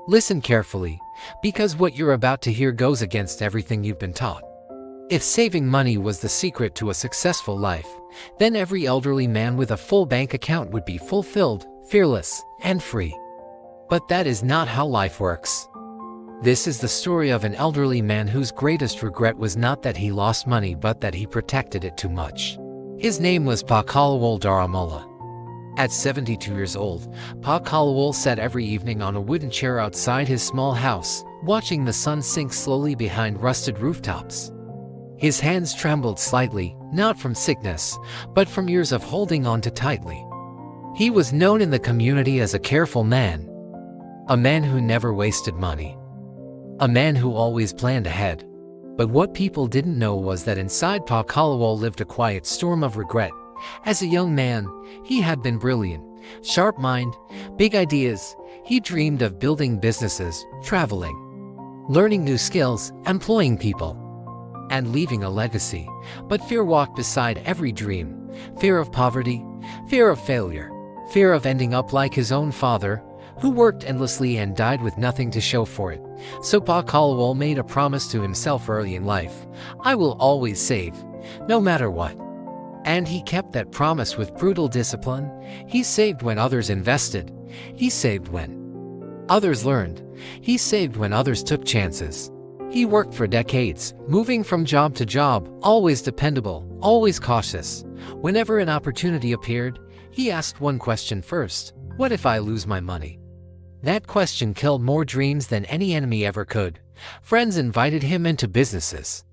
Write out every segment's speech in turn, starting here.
Listen carefully, because what you're about to hear goes against everything you've been taught. If saving money was the secret to a successful life, then every elderly man with a full bank account would be fulfilled, fearless, and free. But that is not how life works. This is the story of an elderly man whose greatest regret was not that he lost money but that he protected it too much. His name was Pa Kalawol Daramola. At 72 years old, Pa Kalawol sat every evening on a wooden chair outside his small house, watching the sun sink slowly behind rusted rooftops. His hands trembled slightly, not from sickness, but from years of holding on too tightly. He was known in the community as a careful man, a man who never wasted money, a man who always planned ahead. But what people didn't know was that inside Pa Kalawol lived a quiet storm of regret. As a young man, he had been brilliant, sharp mind, big ideas. He dreamed of building businesses, traveling, learning new skills, employing people, and leaving a legacy. But fear walked beside every dream. Fear of poverty, fear of failure, fear of ending up like his own father, who worked endlessly and died with nothing to show for it. So Pa Kalawol made a promise to himself early in life: I will always save, no matter what. And he kept that promise with brutal discipline. He saved when others invested. He saved when others learned. He saved when others took chances. He worked for decades, moving from job to job, always dependable, always cautious. Whenever an opportunity appeared, he asked one question first: what if I lose my money? That question killed more dreams than any enemy ever could. Friends invited him into businesses.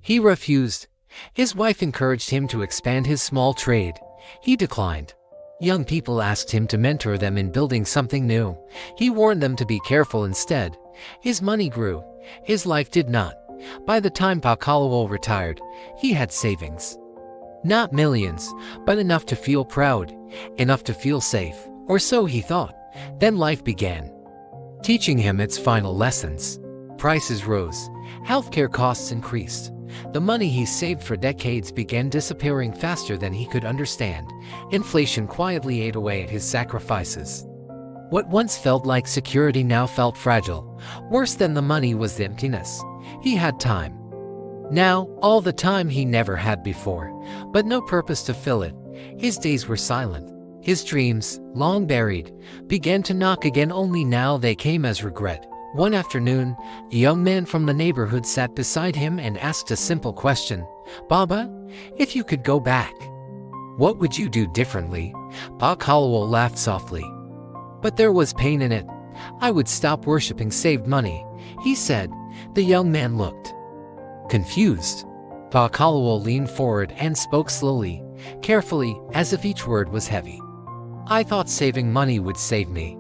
He refused. His wife encouraged him to expand his small trade. He declined. Young people asked him to mentor them in building something new. He warned them to be careful instead. His money grew. His life did not. By the time Pa Kalawol retired, he had savings. Not millions, but enough to feel proud, enough to feel safe, or so he thought. Then life began, teaching him its final lessons. Prices rose. Healthcare costs increased. The money he saved for decades began disappearing faster than he could understand. Inflation quietly ate away at his sacrifices. What once felt like security now felt fragile. Worse than the money was the emptiness. He had time. Now, all the time he never had before, but no purpose to fill it. His days were silent. His dreams, long buried, began to knock again, only now they came as regret. One afternoon, a young man from the neighborhood sat beside him and asked a simple question: Baba, if you could go back, what would you do differently? Pa Kalawol laughed softly, but there was pain in it. I would stop worshipping saved money, he said. The young man looked confused. Pa Kalawol leaned forward and spoke slowly, carefully, as if each word was heavy. I thought saving money would save me.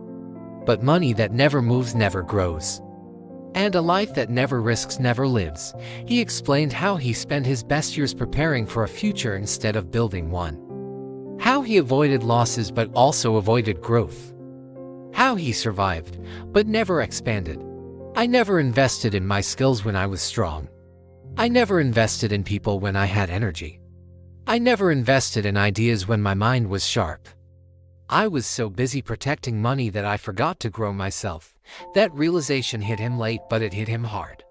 But money that never moves never grows. And a life that never risks never lives. He explained how he spent his best years preparing for a future instead of building one. How he avoided losses but also avoided growth. How he survived, but never expanded. I never invested in my skills when I was strong. I never invested in people when I had energy. I never invested in ideas when my mind was sharp. I was so busy protecting money that I forgot to grow myself. That realization hit him late, but it hit him hard.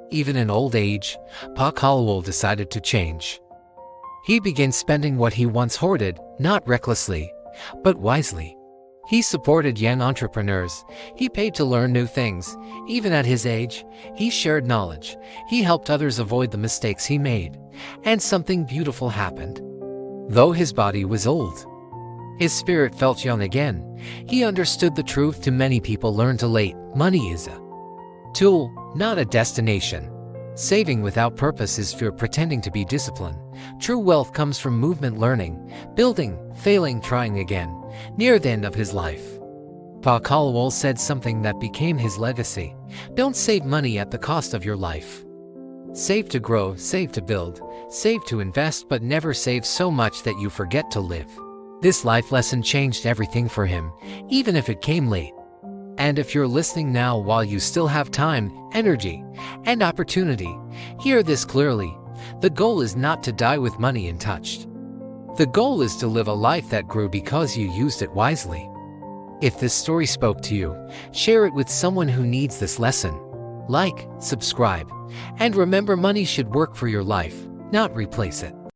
Even in old age, Pa Kalawol decided to change. He began spending what he once hoarded, not recklessly, but wisely. He supported young entrepreneurs. He paid to learn new things. Even at his age, he shared knowledge. He helped others avoid the mistakes he made. And something beautiful happened. Though his body was old, his spirit felt young again. He understood the truth too many people learn too late. Money is a tool, not a destination. Saving without purpose is fear pretending to be disciplined. True wealth comes from movement, learning, building, failing, trying again. Near the end of his life, Pa Kalawol said something that became his legacy. Don't save money at the cost of your life. Save to grow, save to build, save to invest, but never save so much that you forget to live. This life lesson changed everything for him, even if it came late. And if you're listening now while you still have time, energy, and opportunity, hear this clearly. The goal is not to die with money untouched. The goal is to live a life that grew because you used it wisely. If this story spoke to you, share it with someone who needs this lesson. Like, subscribe, and remember, money should work for your life, not replace it.